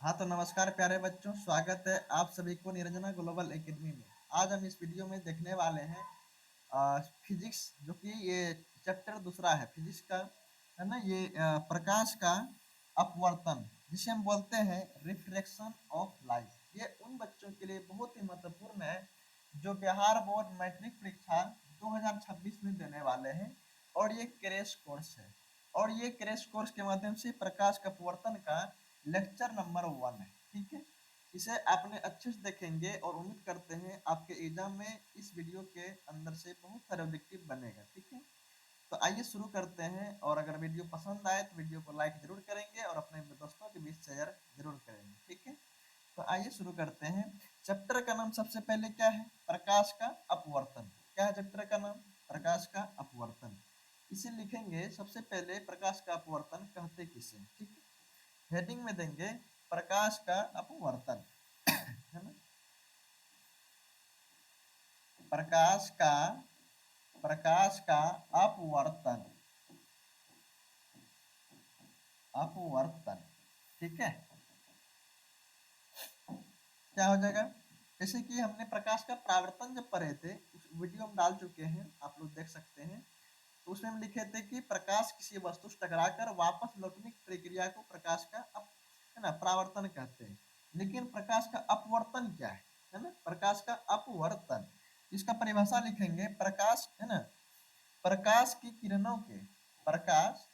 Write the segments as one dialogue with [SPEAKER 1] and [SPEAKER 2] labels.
[SPEAKER 1] हाँ तो नमस्कार प्यारे बच्चों, स्वागत है आप सभी को निरंजना ग्लोबल एकेडमी में। आज हम इस वीडियो में देखने वाले हैं फिजिक्स, जो कि ये चैप्टर दूसरा है फिजिक्स का, है ना। ये प्रकाश का अपवर्तन, जिसे हम बोलते हैं रिफ्रैक्शन ऑफ लाइट। ये उन बच्चों के लिए बहुत ही महत्वपूर्ण है जो बिहार बोर्ड मैट्रिक परीक्षा 2026 में देने वाले हैं। और ये क्रैश कोर्स है, और ये क्रैश कोर्स के माध्यम से प्रकाश का अपवर्तन का लेक्चर नंबर 1 है। ठीक है, इसे आपने अच्छे से देखेंगे और उम्मीद करते हैं आपके एग्जाम में इस वीडियो के अंदर से बहुत सारे ऑब्जेक्टिव बनेगा। ठीक है, तो आइए शुरू करते हैं। और अगर वीडियो पसंद आए तो वीडियो को लाइक जरूर करेंगे और अपने दोस्तों के बीच शेयर जरूर करेंगे। ठीक है, तो आइए शुरू करते हैं। चैप्टर का नाम सबसे पहले क्या है? प्रकाश का अपवर्तन। क्या है चैप्टर का नाम? प्रकाश का अपवर्तन। इसे लिखेंगे सबसे पहले, प्रकाश का अपवर्तन कहते किसे। ठीक है, हेडिंग में देंगे प्रकाश का अपवर्तन, है ना। प्रकाश का अपवर्तन, अपवर्तन। ठीक है, क्या हो जाएगा? जैसे कि हमने प्रकाश का परावर्तन जब पढ़े थे, उस वीडियो हम डाल चुके हैं, आप लोग देख सकते हैं। तो उसमें हम लिखे थे कि प्रकाश किसी वस्तु से टकराकर वापस लौटने की प्रक्रिया को प्रकाश का है ना परावर्तन कहते हैं। लेकिन प्रकाश का अपवर्तन क्या है ना। प्रकाश का अपवर्तन, इसका परिभाषा लिखेंगे। प्रकाश, है ना, प्रकाश की किरणों के, प्रकाश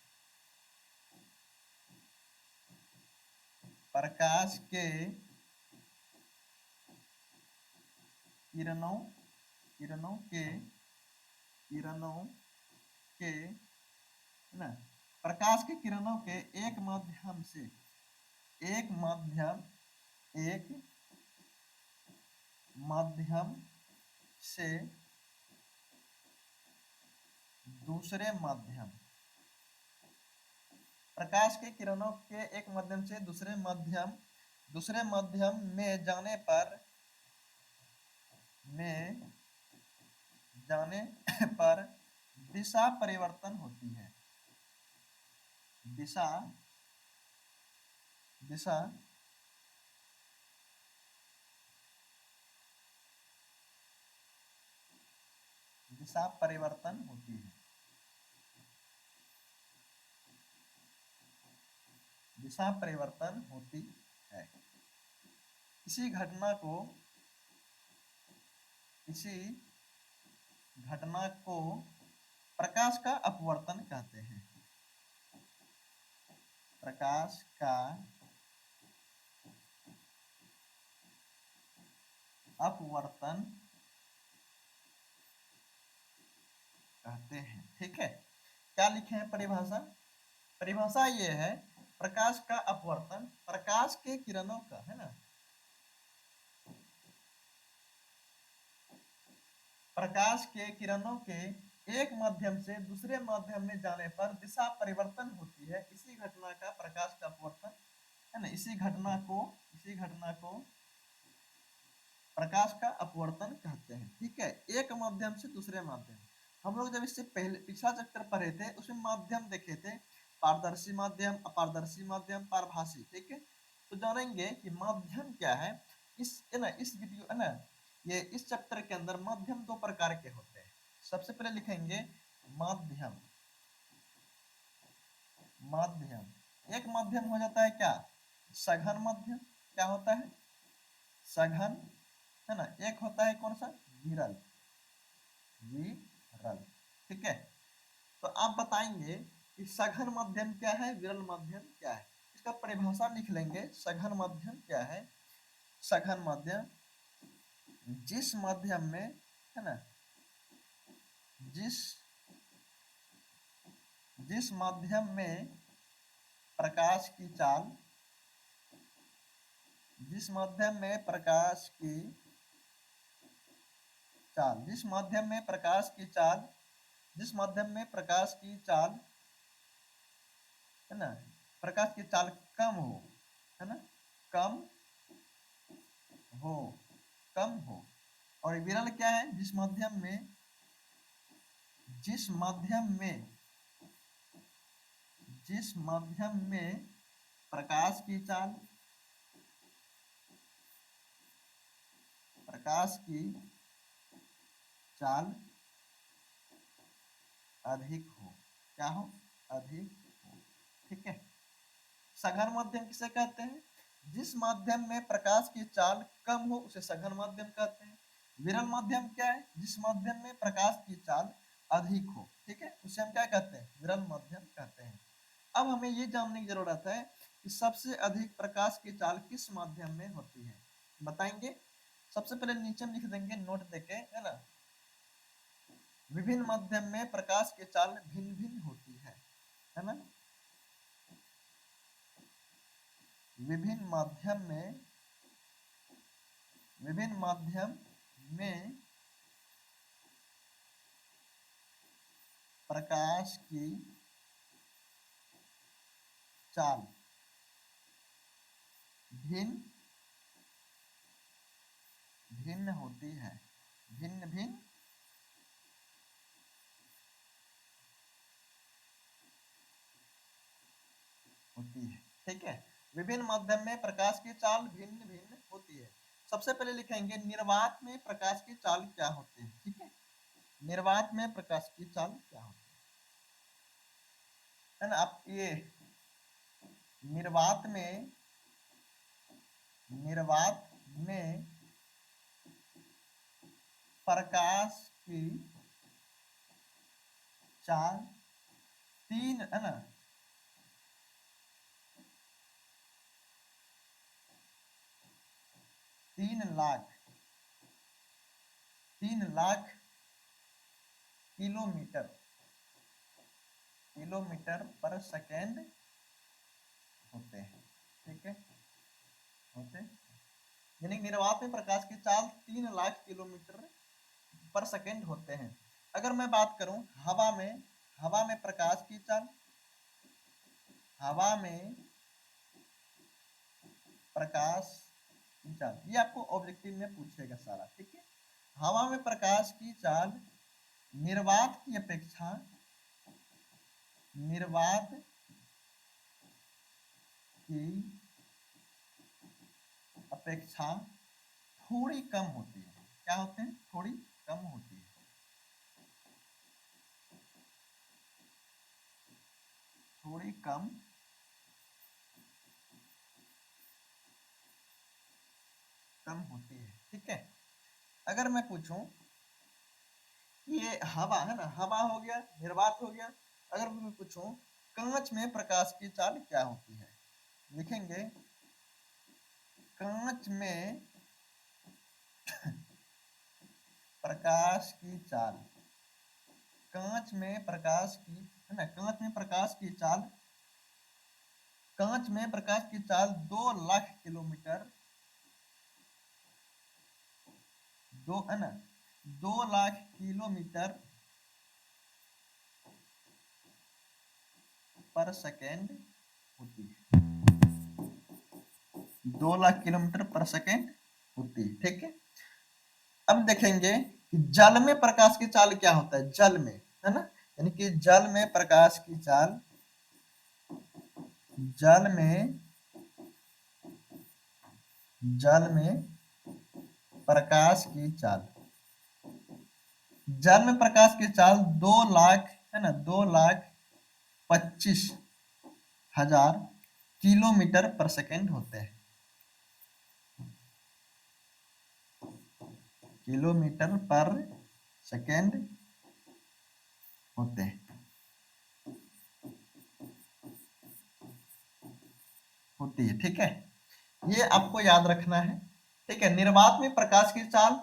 [SPEAKER 1] प्रकाश के किरणों किरणों के किरणों के, है ना, प्रकाश के किरणों के एक माध्यम से, एक माध्यम एक माध्यम से दूसरे माध्यम, प्रकाश के किरणों के एक माध्यम से दूसरे माध्यम में में जाने पर दिशा परिवर्तन होती है। दिशा दिशा दिशा परिवर्तन होती है। दिशा परिवर्तन होती है। इसी घटना को इसी घटना को प्रकाश का अपवर्तन कहते हैं। प्रकाश का अपवर्तन कहते हैं। ठीक है, क्या लिखे हैं परिभाषा? परिभाषा ये है, प्रकाश का अपवर्तन प्रकाश के किरणों का, है ना, प्रकाश के किरणों के एक माध्यम से दूसरे माध्यम में जाने पर दिशा परिवर्तन होती है। इसी घटना का प्रकाश का अपवर्तन, है ना, इसी घटना को प्रकाश का अपवर्तन कहते हैं। ठीक है, एक माध्यम से दूसरे माध्यम। हम लोग जब इससे पहले पिछला चैप्टर पढ़े थे, उसमें माध्यम देखे थे, पारदर्शी माध्यम, अपारदर्शी माध्यम, पारभासी। ठीक है, तो जानेंगे कि माध्यम क्या है। है ना, इस वीडियो, है ना, ये इस चैप्टर के अंदर माध्यम दो प्रकार के होते हैं। सबसे पहले लिखेंगे माध्यम। माध्यम, एक माध्यम हो जाता है क्या? सघन माध्यम। क्या होता है? सघन, है ना। एक होता है कौन सा? विरल। विरल। ठीक है, तो आप बताएंगे कि सघन माध्यम क्या है, विरल माध्यम क्या है। इसका परिभाषा लिख लेंगे। सघन माध्यम क्या है? सघन माध्यम जिस माध्यम में, है ना, जिस जिस माध्यम में प्रकाश की चाल, जिस माध्यम में प्रकाश की चाल, जिस माध्यम में प्रकाश की चाल, जिस माध्यम में प्रकाश की चाल, है ना, प्रकाश की चाल कम हो, है ना, कम हो, कम हो। और विरल क्या है? जिस माध्यम में, जिस माध्यम में, जिस माध्यम में प्रकाश की चाल, प्रकाश की चाल अधिक हो, क्या हो, अधिक हो, ठीक है। सघन माध्यम किसे कहते हैं? जिस माध्यम में प्रकाश की चाल कम हो उसे सघन माध्यम कहते हैं। विरल माध्यम क्या है? जिस माध्यम में प्रकाश की चाल अधिक हो, ठीक है, उसे हम क्या कहते हैं? विरल माध्यम कहते हैं। अब हमें ये जानने की जरूरत है कि सबसे अधिक प्रकाश की चाल किस माध्यम में होती है, बताएंगे। सबसे पहले नीचे में लिख देंगे नोट देके, है ना। विभिन्न माध्यम में प्रकाश की चाल भिन्न भिन्न होती है ना। विभिन्न माध्यम में प्रकाश की चाल भिन्न भिन्न होती है, भिन्न भिन्न होती है, ठीक है। विभिन्न माध्यम में प्रकाश की चाल भिन्न भिन्न होती है। सबसे पहले लिखेंगे निर्वात में प्रकाश की चाल क्या होती है, ठीक है। निर्वात में प्रकाश की चाल क्या होती है ना। आप ये निर्वात में प्रकाश की चाल तीन, है ना, 3 लाख किलोमीटर पर सेकेंड होते हैं, ठीक है, होते हैं। यानी निर्वात में प्रकाश की चाल 3 लाख किलोमीटर पर सेकेंड होते हैं। अगर मैं बात करूं हवा में प्रकाश की चाल, हवा में प्रकाश की चाल, ये आपको ऑब्जेक्टिव में पूछेगा सारा, ठीक है। हवा में प्रकाश की चाल निर्वात की अपेक्षा थोड़ी कम होती है। क्या होते हैं? थोड़ी कम होती है, थोड़ी कम होती है, ठीक है। अगर मैं पूछूं ये हवा है ना, हवा हो गया, निर्वात हो गया। अगर मैं पूछूं कांच में प्रकाश की चाल क्या होती है, लिखेंगे कांच में प्रकाश की चाल, कांच में प्रकाश की, है ना, कांच में प्रकाश की चाल 2 लाख किलोमीटर, 2 लाख किलोमीटर पर सेकेंड होती है, 2 लाख किलोमीटर पर सेकेंड होती है, ठीक है। अब देखेंगे कि जल में प्रकाश की चाल क्या होता है, जल में, है ना, यानी कि जल में प्रकाश की चाल, जल में प्रकाश की चाल, जल में प्रकाश की चाल 2 लाख, है ना, 2,25,000 किलोमीटर पर सेकेंड होते हैं, किलोमीटर पर सेकेंड होते हैं, होती है, ठीक है। ये आपको याद रखना है, ठीक है। निर्वात में प्रकाश की चाल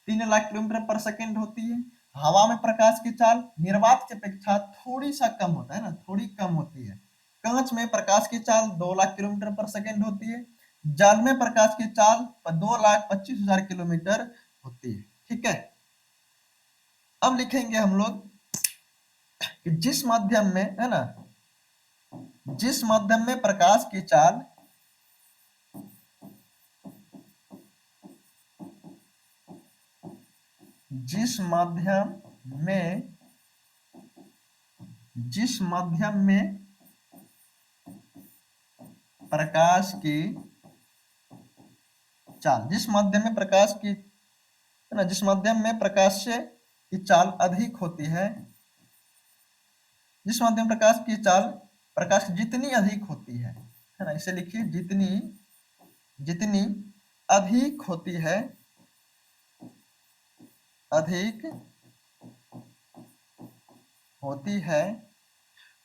[SPEAKER 1] 3 लाख किलोमीटर पर सेकेंड होती है। हवा में प्रकाश की चाल निर्वात की अपेक्षा थोड़ी सा कम होता है ना, थोड़ी कम होती है। कांच में प्रकाश की चाल 2 लाख किलोमीटर पर सेकेंड होती है। जल में प्रकाश की चाल 2,25,000 किलोमीटर होती है, ठीक है। अब लिखेंगे हम लोग कि जिस माध्यम में, है ना, जिस माध्यम में प्रकाश की चाल जिस माध्यम में प्रकाश की चाल, जिस माध्यम में प्रकाश की है ना, जिस माध्यम में प्रकाश की चाल अधिक होती है, जिस माध्यम प्रकाश की चाल प्रकाश जितनी अधिक होती है ना, इसे लिखिए जितनी जितनी अधिक होती है, अधिक होती है,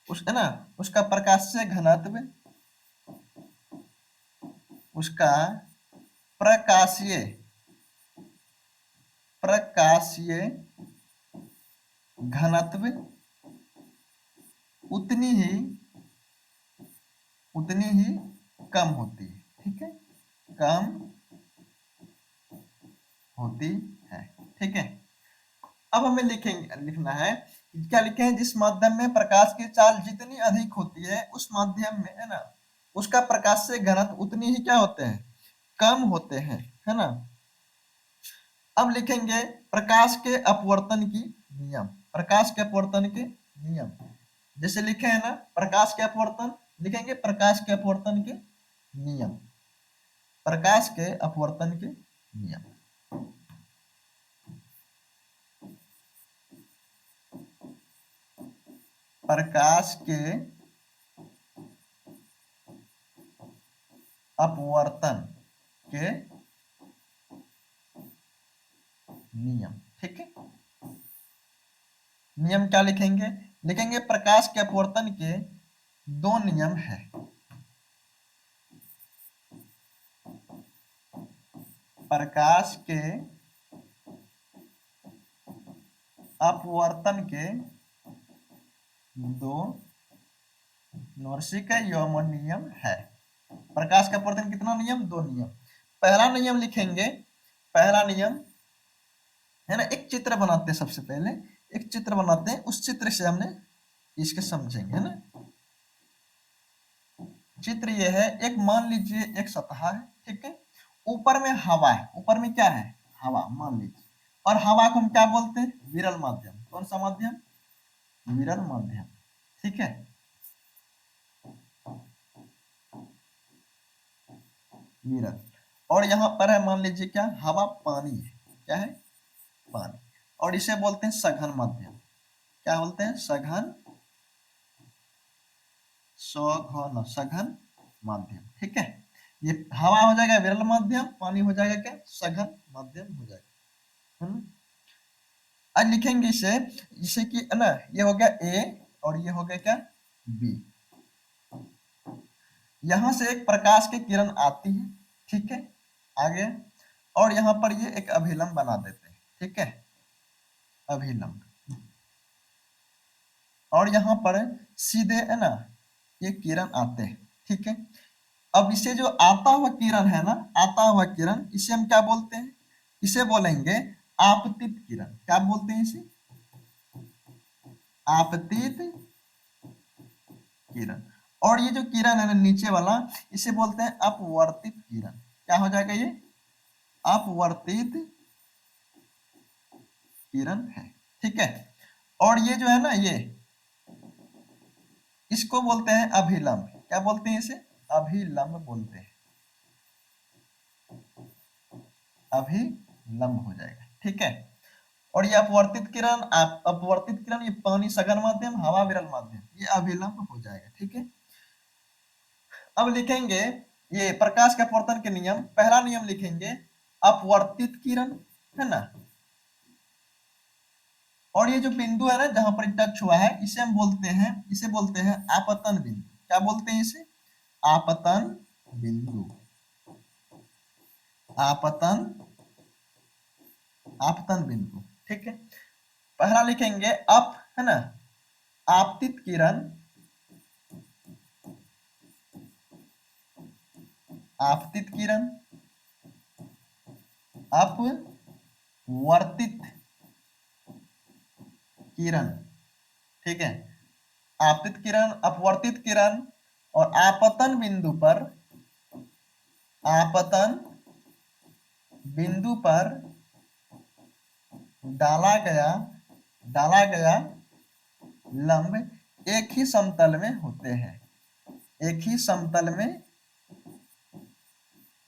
[SPEAKER 1] उस है ना, उसका प्रकाशीय घनत्व, उसका प्रकाशीय प्रकाशीय घनत्व उतनी ही कम होती है। ठीक है, कम होती है। ठीक है, अब हमें लिखना है क्या लिखे हैं, जिस माध्यम में प्रकाश की चाल जितनी अधिक होती है उस माध्यम में, है ना, उसका प्रकाश से घनत्व उतनी ही क्या होते हैं, कम होते हैं, है ना। अब लिखेंगे प्रकाश के अपवर्तन की नियम, प्रकाश के अपवर्तन के नियम, जैसे लिखे हैं ना प्रकाश के अपवर्तन, लिखेंगे प्रकाश के अपवर्तन के नियम, प्रकाश के अपवर्तन के नियम। प्रकाश के अपवर्तन के नियम। ठीक है, नियम क्या लिखेंगे, लिखेंगे प्रकाश के अपवर्तन के दो नियम है, प्रकाश के अपवर्तन के दो नॉर्सिक यौम नियम है। प्रकाश का अपवर्तन कितना नियम, दो नियम। पहला नियम लिखेंगे, पहला नियम है ना, एक चित्र बनाते हैं, सबसे पहले एक चित्र बनाते हैं, उस चित्र से हमने इसके समझेंगे, है ना। चित्र ये है, एक मान लीजिए एक सतह है, ठीक है, ऊपर में हवा है, ऊपर में क्या है, हवा मान लीजिए, और हवा को हम क्या बोलते हैं, विरल माध्यम। कौन सा माध्यम, विरल माध्यम। ठीक है, विरल। और यहाँ पर है मान लीजिए क्या, हवा पानी है, क्या है, पानी, और इसे बोलते हैं सघन माध्यम। क्या बोलते हैं, सघन, सघन माध्यम। ठीक है, ये हवा हो जाएगा विरल माध्यम, पानी हो जाएगा क्या, सघन माध्यम हो जाएगा। आज लिखेंगे इसे, जिसे कि है ना, ये हो गया ए और ये हो गया क्या, बी। यहां से एक प्रकाश की किरण आती है, ठीक है, आगे, और यहाँ पर ये एक अभिलंब बना देते हैं, ठीक है, अभिलंब, और यहाँ पर सीधे है ना ये किरण आते हैं। ठीक है, अब इसे जो आता हुआ किरण है ना, आता हुआ किरण, इसे हम क्या बोलते हैं, इसे बोलेंगे आपतित किरण। क्या बोलते हैं इसे, आपतित किरण। और ये जो किरण है ना नीचे वाला, इसे बोलते हैं अपवर्तित किरण। क्या हो जाएगा ये, अपवर्तित किरण है। ठीक है, और ये जो है ना, ये इसको बोलते हैं अभिलंब। क्या बोलते हैं इसे, अभिलंब बोलते हैं, अभिलंब हो जाएगा। ठीक है, और ये अपवर्तित किरण, अपवर्तित किरण, ये पानी सघन माध्यम, हवा विरल माध्यम, ये अभिलंब हो जाएगा। ठीक है, अब लिखेंगे ये प्रकाश के अपवर्तन के नियम। पहला नियम लिखेंगे अपवर्तित किरण, है ना, और ये जो बिंदु है ना जहां पर टच हुआ है, इसे हम बोलते हैं, इसे बोलते हैं आपतन बिंदु। क्या बोलते हैं इसे, आपतन बिंदु, आपतन, आपतन बिंदु। ठीक है, पहला लिखेंगे अप, है ना, आपतित किरण, आपतित किरण, अपवर्तित किरण। ठीक है, आपतित किरण, अपवर्तित किरण, और आपतन बिंदु पर, आपतन बिंदु पर डाला गया लंब एक ही समतल में होते हैं, एक ही समतल में,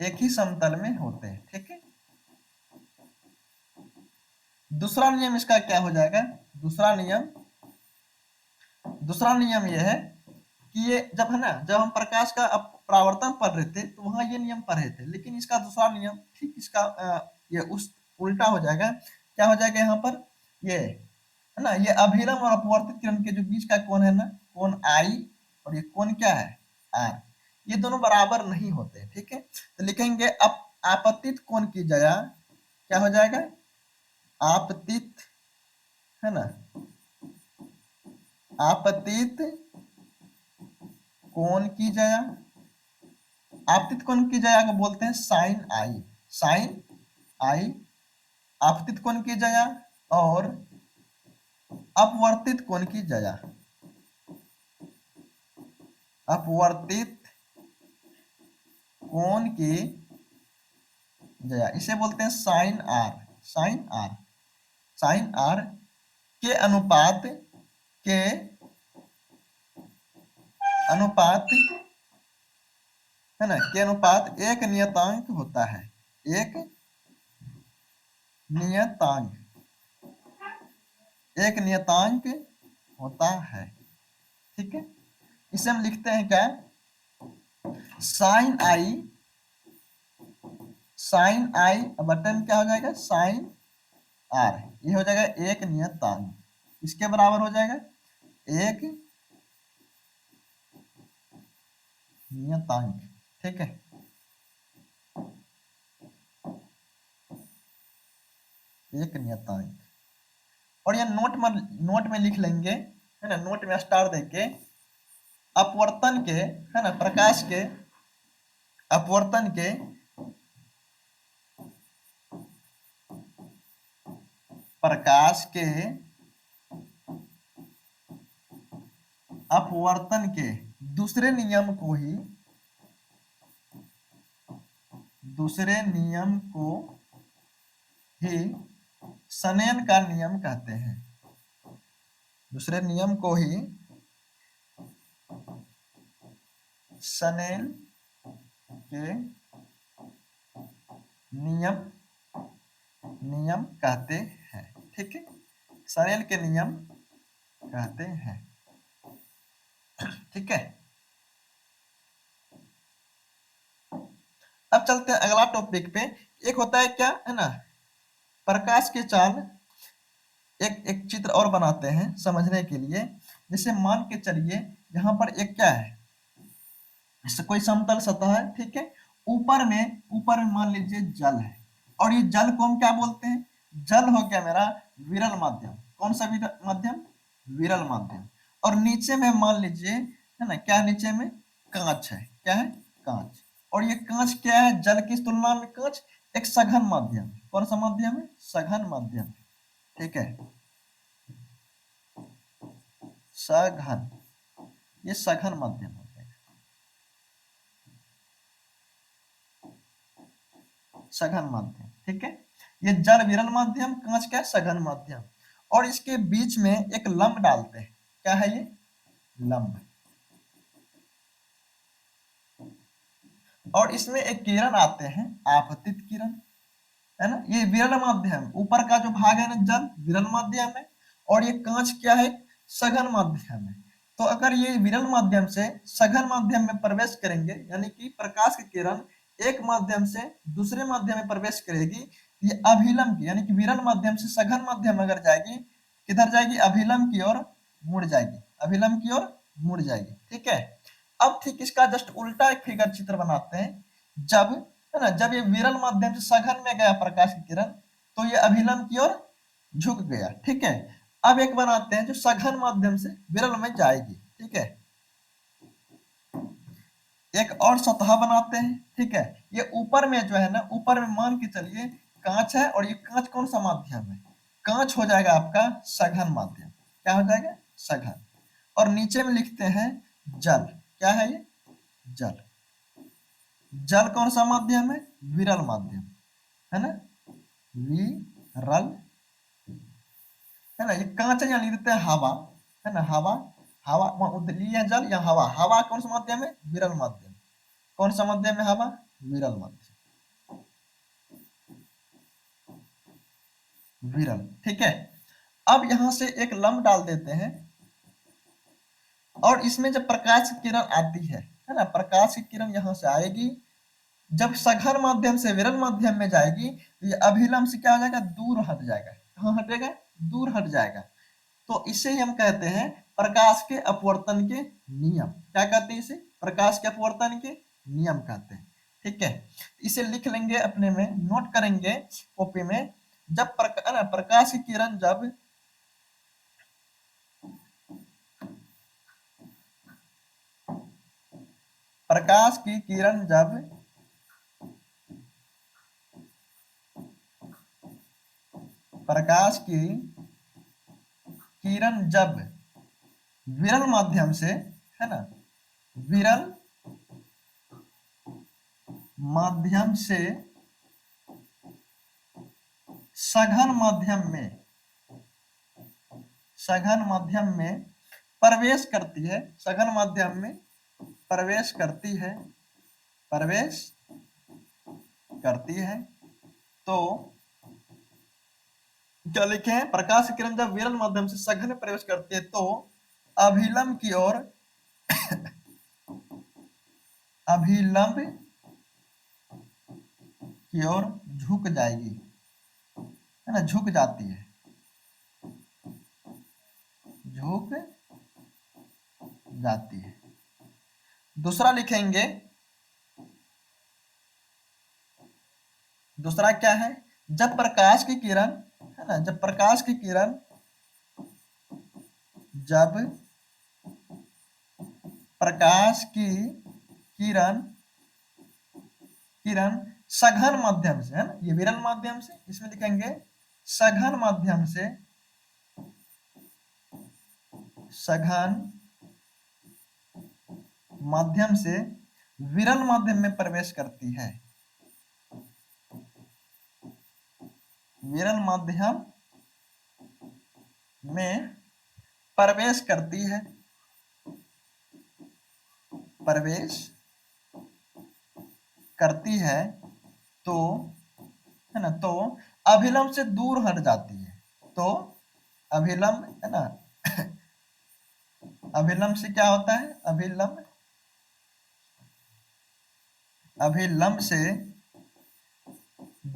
[SPEAKER 1] एक ही समतल में होते हैं। ठीक है, दूसरा नियम इसका क्या हो जाएगा? दूसरा नियम ये है कि ये जब है ना, जब हम प्रकाश का परावर्तन पढ़ रहे थे तो वहां ये नियम पढ़े थे, लेकिन इसका दूसरा नियम ठीक इसका ये उस उल्टा हो जाएगा। क्या हो जाएगा यहाँ पर? ये है ना, ये अभिलंब और अपवर्तित किरण के जो बीच का कोण है ना, कोण आई, और ये कोण क्या है? आर। ये दोनों बराबर नहीं होते, ठीक है। तो लिखेंगे अब आपतित कोण की जगह क्या हो जाएगा? आपतित, है ना, आपतित कोण की जगह, आपतित कोण की जगह को बोलते हैं साइन आई। साइन आई आपतित कोण की जगह, और अपवर्तित कोण की जगह, अपवर्तित कोण की जगह इसे बोलते हैं sine r. Sine r, sine r के अनुपात, के अनुपात, है ना, के अनुपात एक नियतांक होता है। एक नियतांक, एक नियतांक होता है, ठीक है। इसे हम लिखते हैं क्या? Sine i, sine i button क्या हो जाएगा? Sine r. ये हो जाएगा एक नियतांक, इसके बराबर हो जाएगा एक नियतांक, ठीक है। एक नियतांक, और ये नोट में लिख लेंगे, है ना, नोट में स्टार देके अपवर्तन के, है ना, प्रकाश के अपवर्तन के प्रकाश के अपवर्तन के दूसरे नियम को ही, दूसरे नियम को ही सनेन का नियम कहते हैं। दूसरे नियम को ही सनेन के नियम कहते हैं, ठीक है। सनेन के नियम कहते हैं, ठीक है। अब चलते हैं अगला टॉपिक पे। एक होता है क्या, है ना, प्रकाश के चाल। एक चित्र और बनाते हैं समझने के लिए। जैसे मान के चलिए यहाँ पर एक क्या है, जैसे कोई समतल सतह है, ठीक है। ऊपर में मान लीजिए जल है, और ये जल को हम क्या बोलते हैं? जल हो गया मेरा विरल माध्यम। कौन सा विरल माध्यम? विरल माध्यम। और नीचे में मान लीजिए, है ना, क्या नीचे में? कांच है। क्या है? कांच। और ये कांच क्या है? जल की तुलना में कांच एक सघन माध्यम। कौन सा माध्यम है? सघन माध्यम, ठीक है। सघन, ये सघन माध्यम होता है, सघन माध्यम, ठीक है। ये जल विरल माध्यम, कांच का सघन माध्यम। और इसके बीच में एक लंब डालते हैं। क्या है ये? लंब। और इसमें एक किरण आते हैं, आपतित किरण, है ना। ये विरल माध्यम, ऊपर का जो भाग है ना जल, विरल माध्यम है, और ये कांच क्या है? सघन माध्यम है। तो अगर ये विरल माध्यम से सघन माध्यम में प्रवेश करेंगे, यानी कि प्रकाश की किरण एक माध्यम से दूसरे माध्यम में प्रवेश करेगी, ये अभिलंब की, यानी कि विरल माध्यम से सघन माध्यम अगर जाएगी, किधर जाएगी? अभिलंब की ओर मुड़ जाएगी, अभिलंब की ओर मुड़ जाएगी, ठीक है। अब ठीक इसका जस्ट उल्टा एक फिगर चित्र बनाते हैं। जब, है ना, जब ये विरल माध्यम से सघन में गया प्रकाश की किरण, तो ये अभिलंब की ओर झुक गया, ठीक है। अब एक बनाते हैं जो सघन माध्यम से विरल में जाएगी, ठीक है। एक और सतह बनाते हैं, ठीक है। ये ऊपर में जो है ना, ऊपर में मान के चलिए कांच है, और ये कांच कौन सा माध्यम है? कांच हो जाएगा आपका सघन माध्यम। क्या हो जाएगा? सघन। और नीचे में लिखते हैं जल। क्या है ये? जल। जल कौन सा माध्यम है? विरल माध्यम, है ना, विरल, है ना। ये कांच यहाँ लिख देते हैं हवा, है ना, हवा। हवा है जल या हवा। हवा कौन सा माध्यम है? विरल माध्यम। कौन सा माध्यम है? हवा, विरल माध्यम। विरल। ठीक है, अब यहां से एक लंब डाल देते हैं और इसमें जब प्रकाश की किरण आती है ना, प्रकाश की किरण यहां से आएगी, जब सघन माध्यम से विरल माध्यम में जाएगी तो ये अभिलंब से क्या हो जाएगा, दूर हट जाएगा। कहां हटेगा, दूर हट जाएगा। तो इसे ही हम कहते हैं प्रकाश के अपवर्तन के नियम। क्या कहते हैं इसे, प्रकाश के अपवर्तन के नियम कहते हैं। ठीक है, इसे लिख लेंगे अपने में, नोट करेंगे कॉपी में। जब प्रकाश की किरण जब प्रकाश की किरण जब प्रकाश की किरण जब विरल माध्यम से, है ना, विरल माध्यम से सघन माध्यम में प्रवेश करती है, सघन माध्यम में प्रवेश करती है, प्रवेश करती है, तो क्या लिखे हैं, प्रकाश की किरण जब विरल माध्यम से सघन में प्रवेश करती है तो अभिलंब की ओर अभिलंब की ओर झुक जाएगी, है ना, झुक जाती है, झुक जाती है। दूसरा लिखेंगे, दूसरा क्या है, जब प्रकाश की किरण, है ना, जब प्रकाश की किरण जब प्रकाश की किरण किरण सघन माध्यम से, है ना, ये विरल माध्यम से, इसमें लिखेंगे सघन माध्यम से, सघन माध्यम से विरल माध्यम में प्रवेश करती है, विरल माध्यम में प्रवेश करती है, प्रवेश करती है, तो, है ना, तो अभिलंब से दूर हट जाती है, तो अभिलंब, है ना, अभिलंब से क्या होता है, अभिलंब, अभिलंब से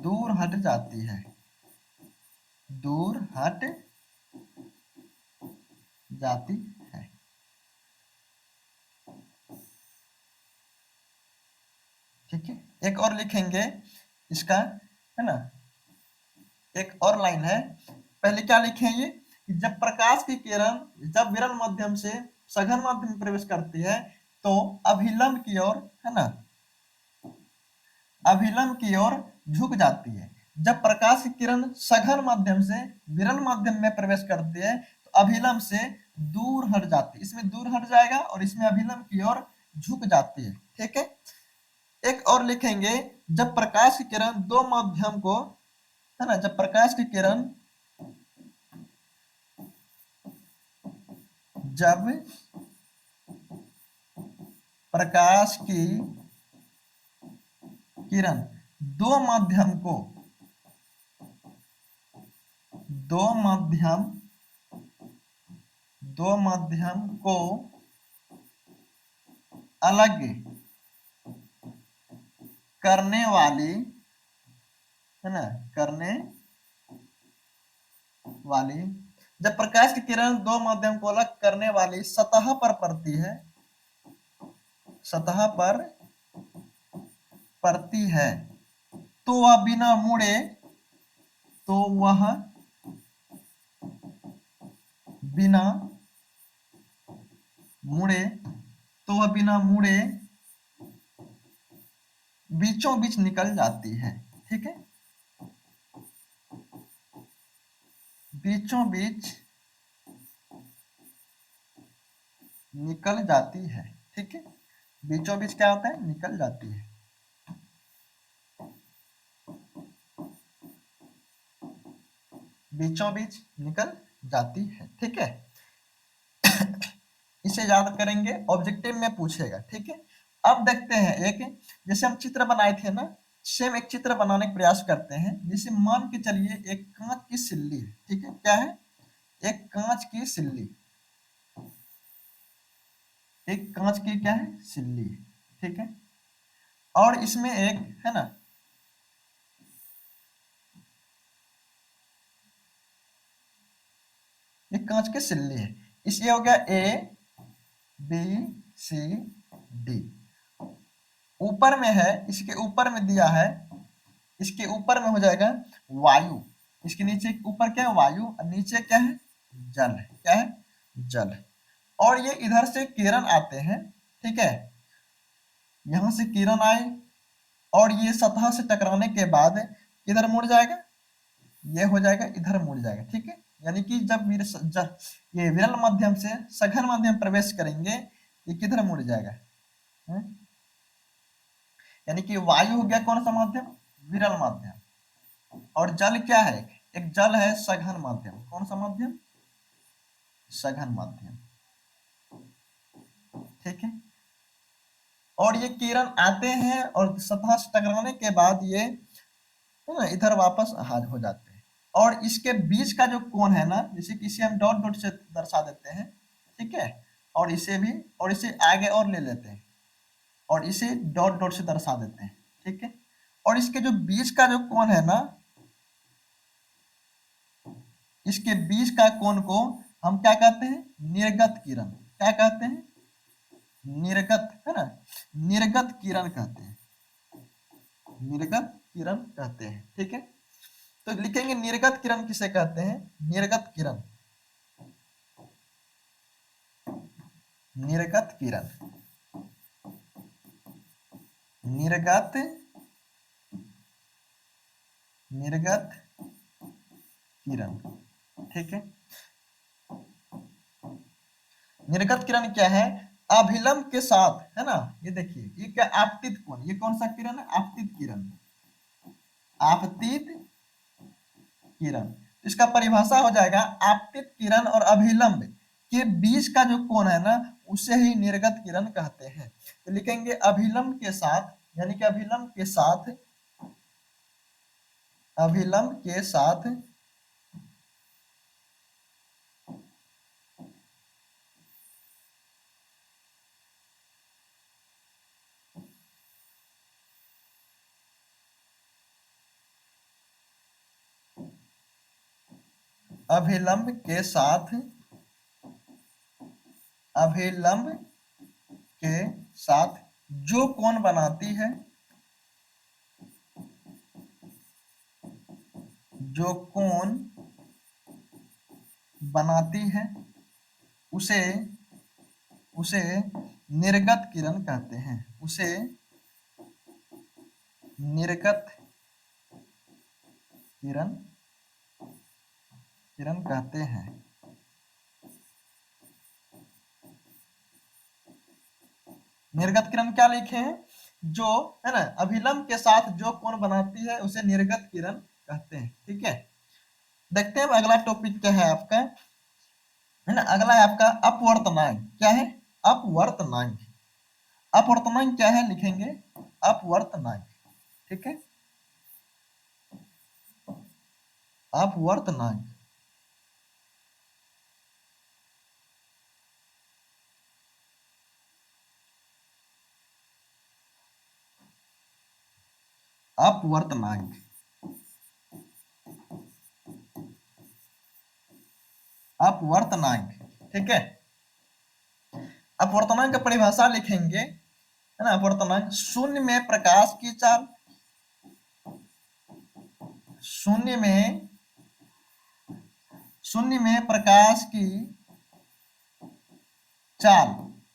[SPEAKER 1] दूर हट जाती है, दूर हट जाती है। ठीक है, एक और लिखेंगे इसका, है ना, एक और लाइन है। पहले क्या लिखें ये, कि जब प्रकाश की किरण जब विरल माध्यम से सघन माध्यम में प्रवेश करती है तो अभिलंब की ओर, है ना, अभिलंब की ओर झुक जाती है। जब प्रकाश की किरण सघन माध्यम से विरल माध्यम में प्रवेश करती है तो अभिलंब से दूर हट जाती है, इसमें दूर हट जाएगा और इसमें अभिलंब की ओर झुक जाती है। ठीक है, एक और लिखेंगे, जब प्रकाश की किरण दो माध्यम को, है ना, जब प्रकाश की किरण जब प्रकाश की किरण दो माध्यम को, दो माध्यम दो माध्यम को अलग करने वाली, है ना, करने वाली, जब प्रकाश की किरण दो माध्यम को अलग करने वाली सतह पर पड़ती है, सतह पर पड़ती है, तो वह बिना मुड़े, तो वह बिना मुड़े, तो वह बिना मुड़े बीचों बीच निकल जाती है। ठीक है, बीचों बीच निकल जाती है। ठीक है, बीचों बीच क्या होता है, निकल जाती है। बीचों बीच निकल जाती है। ठीक है, इसे याद करेंगे, ऑब्जेक्टिव में पूछेगा। ठीक है, अब देखते हैं एक, जैसे हम चित्र बनाए थे ना, सेम एक चित्र बनाने का प्रयास करते हैं। जैसे मान के चलिए एक कांच की सिल्ली है, ठीक है, क्या है, एक कांच की सिल्ली, एक कांच की क्या है, सिल्ली, ठीक है, और इसमें एक है ना, एक कांच की सिल्ली है, इसलिए हो गया ए बी सी डी। ऊपर में है, इसके ऊपर में दिया है, इसके ऊपर में हो जाएगा वायु, इसके नीचे ऊपर क्या है, वायु, और नीचे क्या है, जल है, क्या है, जल है। और ये इधर से किरण आते हैं, ठीक है, यहां से किरण आए और ये सतह से टकराने के बाद इधर मुड़ जाएगा, ये हो जाएगा, इधर मुड़ जाएगा, ठीक है। यानी कि जब ये विरल माध्यम से सघन माध्यम प्रवेश करेंगे, ये किधर मुड़ जाएगा, है? यानी कि वायु हो गया कौन सा माध्यम, विरल माध्यम, और जल क्या है, एक जल है सघन माध्यम, कौन सा माध्यम, सघन माध्यम, ठीक है। और ये किरण आते हैं और सतह से टकराने के बाद ये है ना इधर वापस हाजिर हो जाते हैं। और इसके बीच का जो कोण है ना, जैसे कि इसे हम डॉट डॉट से दर्शा देते हैं, ठीक है, और इसे भी, और इसे आगे और ले लेते हैं और इसे डॉट डॉट से दर्शा देते हैं, ठीक है। और इसके जो बीच का जो कोण है ना, इसके बीच का कोण को हम क्या कहते हैं, निर्गत किरण, क्या कहते हैं, निर्गत, है ना, निर्गत किरण कहते हैं, निर्गत किरण कहते हैं, ठीक है। तो लिखेंगे निर्गत किरण किसे कहते हैं, निर्गत किरण, निर्गत किरण, निर्गत, निर्गत किरण, ठीक है। निर्गत किरण क्या है, अभिलंब के साथ, है ना, ये देखिए ये क्या, आपतित कोण, ये कौन सा किरण है, आपतित किरण, आपतित किरण। इसका परिभाषा हो जाएगा, आपतित किरण और अभिलंब के बीच का जो कोण है ना, उसे ही निर्गत किरण कहते हैं। तो लिखेंगे अभिलंब के साथ, यानी कि अभिलंब के साथ, अभिलंब के साथ अभिलंब के साथ, अभिलंब के साथ जो कोण बनाती है, जो कोण बनाती है, उसे उसे निर्गत किरण कहते हैं, उसे निर्गत किरण, किरण कहते हैं। निर्गत किरण क्या लिखे हैं, जो है ना अभिलंब के साथ जो कोण बनाती है उसे निर्गत किरण कहते हैं, ठीक है। देखते हैं अगला टॉपिक क्या है आपका, है ना, अगला है आपका अपवर्तनांक, क्या है, अपवर्तनांक। अपवर्तनांक क्या है, लिखेंगे अपवर्तनांक, ठीक है, अपवर्तनांक, अपवर्तनांक, अपवर्तनांक, ठीक है। अपवर्तनांक का परिभाषा लिखेंगे, है ना, अपवर्तनांक शून्य में प्रकाश की चाल, शून्य में, शून्य में प्रकाश की चाल,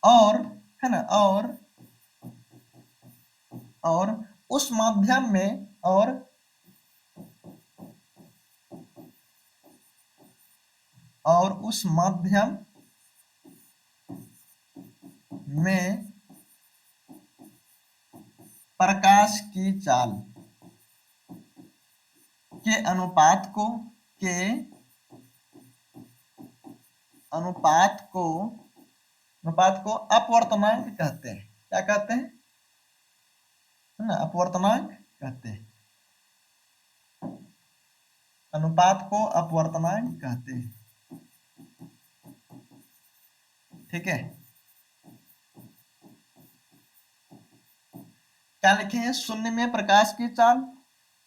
[SPEAKER 1] और है ना, और उस माध्यम में, और उस माध्यम में प्रकाश की चाल के अनुपात को, के अनुपात को, अनुपात को अपवर्तनांक कहते हैं, क्या कहते हैं, है ना, अपवर्तनांक कहते अनुपात को अपवर्तनांक कहते हैं। ठीक है, क्या लिखे हैं? शून्य में प्रकाश की चाल,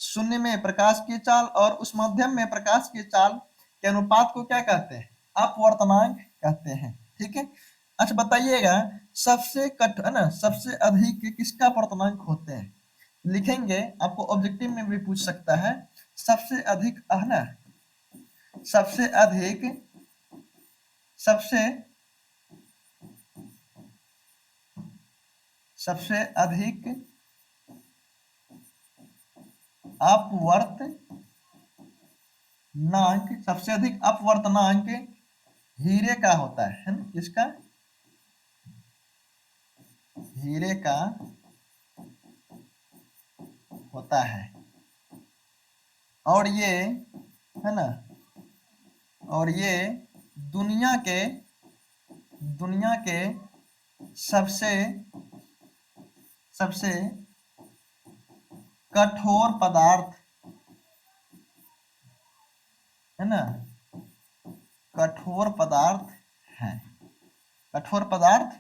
[SPEAKER 1] शून्य में प्रकाश की चाल और उस मध्यम में प्रकाश की चाल के अनुपात को क्या कहते हैं? अपवर्तनांक कहते हैं। ठीक है, अच्छा बताइएगा, सबसे कट है ना, सबसे अधिक किसका अपवर्तनांक होते हैं? लिखेंगे, आपको ऑब्जेक्टिव में भी पूछ सकता है। सबसे अधिक है ना, सबसे अधिक, सबसे सबसे अधिक अपवर्तनांक, सबसे अधिक अपवर्तनांक हीरे का होता है ना? किसका? हीरे का होता है। और ये है ना, और ये दुनिया के सबसे सबसे कठोर पदार्थ है ना, कठोर पदार्थ है, कठोर पदार्थ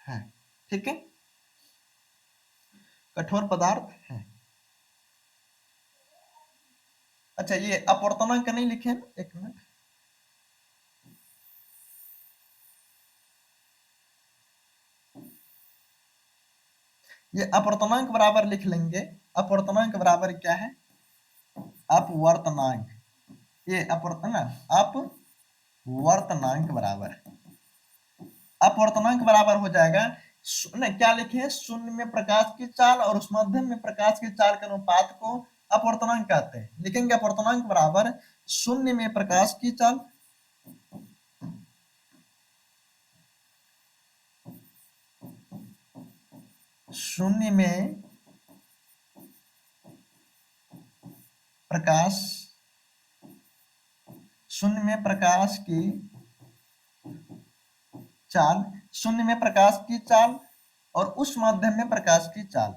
[SPEAKER 1] है। ठीक है, कठोर पदार्थ है। अच्छा, ये अपवर्तनांक नहीं लिखे ना, एक मिनट, ये अपवर्तनांक बराबर लिख लेंगे। अपवर्तनांक बराबर क्या है? अपवर्तनांक, ये अपवर्तनांक बराबर, अपवर्तनांक बराबर हो जाएगा क्या लिखे हैं? शून्य में प्रकाश की चाल और उस माध्यम में प्रकाश की चाल के अनुपात को अपवर्तनांक कहते हैं। लिखेंगे अपवर्तनांक बराबर शून्य में प्रकाश की चाल, शून्य में प्रकाश, शून्य में प्रकाश की चाल, शून्य में प्रकाश की चाल और उस माध्यम में प्रकाश की चाल,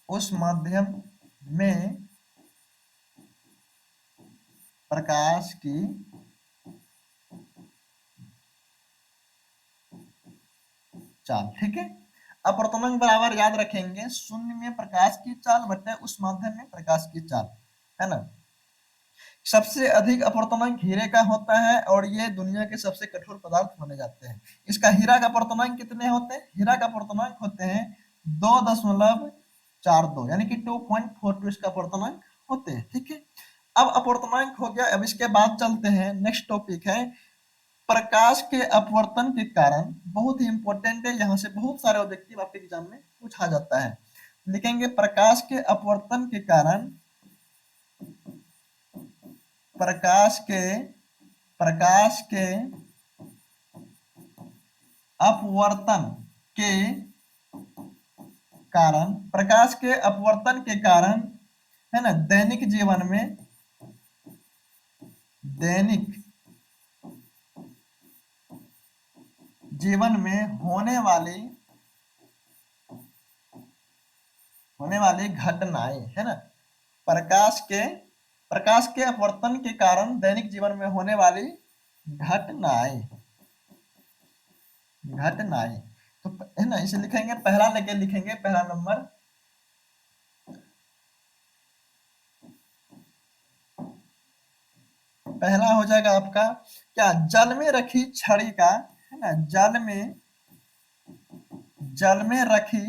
[SPEAKER 1] उस माध्यम में प्रकाश की चाल। ठीक है, अपवर्तनांक बराबर याद रखेंगे शून्य में प्रकाश की चाल बटे उस माध्यम में प्रकाश की चाल, है ना। सबसे अधिक अपवर्तनांक हीरे का होता है और ये दुनिया के सबसे कठोर पदार्थ माने जाते हैं। इसका हीरा का अपवर्तनांक कितने होते हैं? हीरा का अपवर्तनांक होते हैं 2.42, यानी कि 2.42 इसका अपवर्तनांक होते हैं। ठीक है, अब अपवर्तनांक हो गया। अब इसके बाद चलते हैं, नेक्स्ट टॉपिक है प्रकाश के अपवर्तन के कारण। बहुत ही इंपॉर्टेंट है, यहाँ से बहुत सारे ऑब्जेक्टिव आपके एग्जाम में पूछा जाता है। लिखेंगे प्रकाश के अपवर्तन के कारण, प्रकाश के अपवर्तन के कारण, प्रकाश के अपवर्तन के कारण है ना, दैनिक जीवन में, दैनिक जीवन में होने वाली घटनाएं, है ना, प्रकाश के अपवर्तन के कारण दैनिक जीवन में होने वाली घटनाएं, तो है ना, इसे लिखेंगे पहला, लेके लिखेंगे पहला नंबर, पहला हो जाएगा आपका क्या? जल में रखी छड़ी का, है ना, जल में रखी,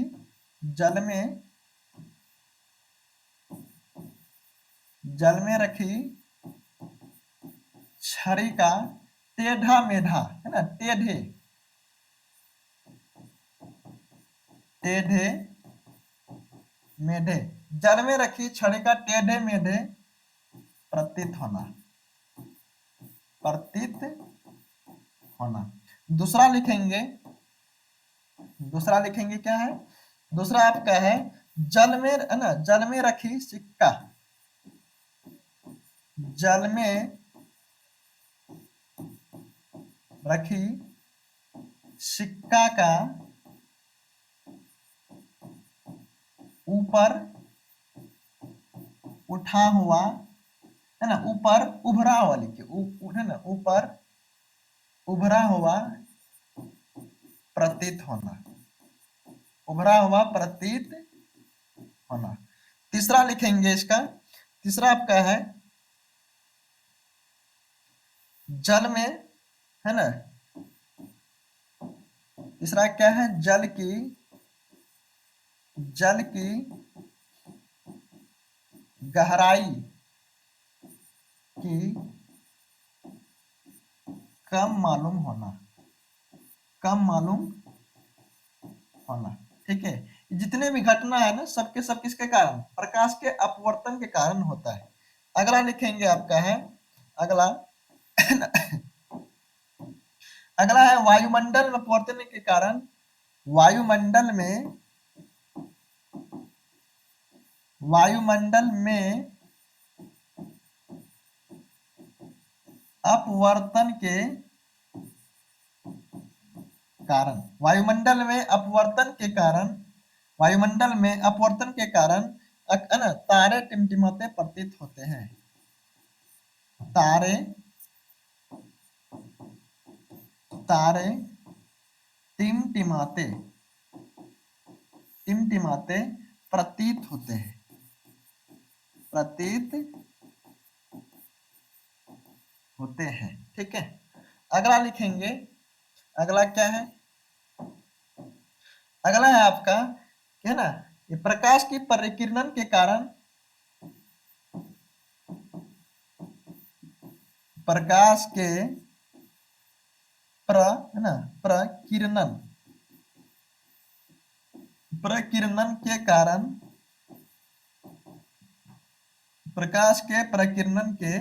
[SPEAKER 1] जल में रखी छड़ी का टेढ़ा मेढ़ा, है ना, टेढ़े मेढ़े, जल में रखी छड़ी का टेढ़े मेढ़े प्रतीत होना, दूसरा लिखेंगे, क्या है? दूसरा आपका है जल में, है ना, जल में रखी सिक्का, जल में रखी सिक्का का ऊपर उठा हुआ, है ना, ऊपर उभरा हुआ लिखिए, है ना, ऊपर उभरा हुआ प्रतीत होना, उभरा हुआ प्रतीत होना। तीसरा लिखेंगे इसका, तीसरा आपका है जल में, है ना, तीसरा क्या है, जल की गहराई की कम मालूम होना, कम मालूम होना। ठीक है, जितने भी घटना है ना, सबके सब किसके कारण, प्रकाश के अपवर्तन के कारण होता है। अगला लिखेंगे आपका है, अगला अगला है वायुमंडल में अपवर्तन के कारण, वायुमंडल में अपवर्तन के कारण, वायुमंडल में अपवर्तन के कारण, वायुमंडल में अपवर्तन के कारण तारे टिमटिमाते प्रतीत होते हैं, तारे तारे टिमटिमाते प्रतीत होते हैं, प्रतीत होते हैं। ठीक है, अगला लिखेंगे, अगला क्या है, अगला है आपका, है ना, ये प्रकाश की परिकिरणन के कारण, प्रकाश के है ना, प्रकिरणन के कारण, प्रकाश के प्रकिरणन के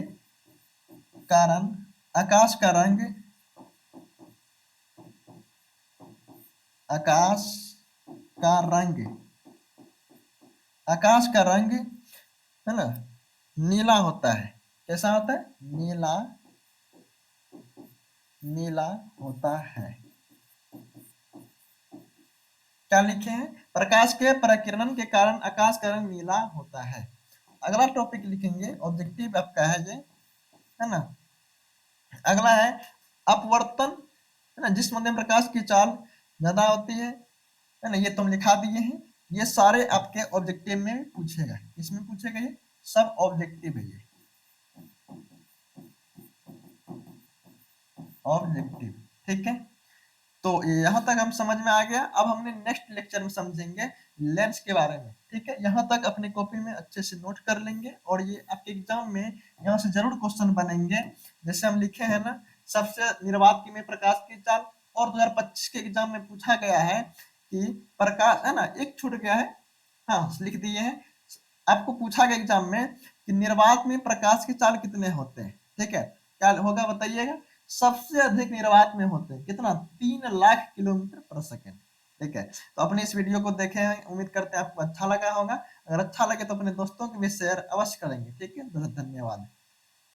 [SPEAKER 1] कारण आकाश का रंग, आकाश का रंग, आकाश का रंग, है ना, नीला होता है। कैसा होता है, नीला, नीला होता है। क्या लिखे हैं, प्रकाश के प्रकिरणन के कारण आकाश का रंग नीला होता है। अगला टॉपिक लिखेंगे, ऑब्जेक्टिव आपका है ये, है ना, अगला है अपवर्तन, है ना, जिस माध्यम प्रकाश की चाल ज्यादा होती है ना, ये तुम लिखा दिए हैं। ये सारे आपके ऑब्जेक्टिव में पूछेगा, इसमें पूछेगा, ये सब ऑब्जेक्टिव है, ये ऑब्जेक्टिव। ठीक है, तो यहाँ तक हम समझ में आ गया। अब हमने नेक्स्ट लेक्चर में समझेंगे लेंस के बारे में। ठीक है, यहाँ तक अपनी कॉपी में अच्छे से नोट कर लेंगे, और ये आपके एग्जाम में यहाँ से जरूर क्वेश्चन बनेंगे। जैसे हम लिखे हैं ना, सबसे निर्वात में प्रकाश की चाल, और 2025 के एग्जाम में पूछा गया है कि प्रकाश, है ना, एक छूट गया है, हाँ लिख दिए हैं, आपको पूछा गया एग्जाम में कि निर्वात में प्रकाश की चाल कितने होते हैं। ठीक है, क्या होगा बताइएगा, सबसे अधिक निर्वात में होते हैं कितना, 3 लाख किलोमीटर पर सेकेंड। ठीक है, तो अपने इस वीडियो को देखे हैं, उम्मीद करते हैं आपको अच्छा लगा होगा। अगर अच्छा लगे तो अपने दोस्तों के भी शेयर अवश्य करेंगे। ठीक है, धन्यवाद।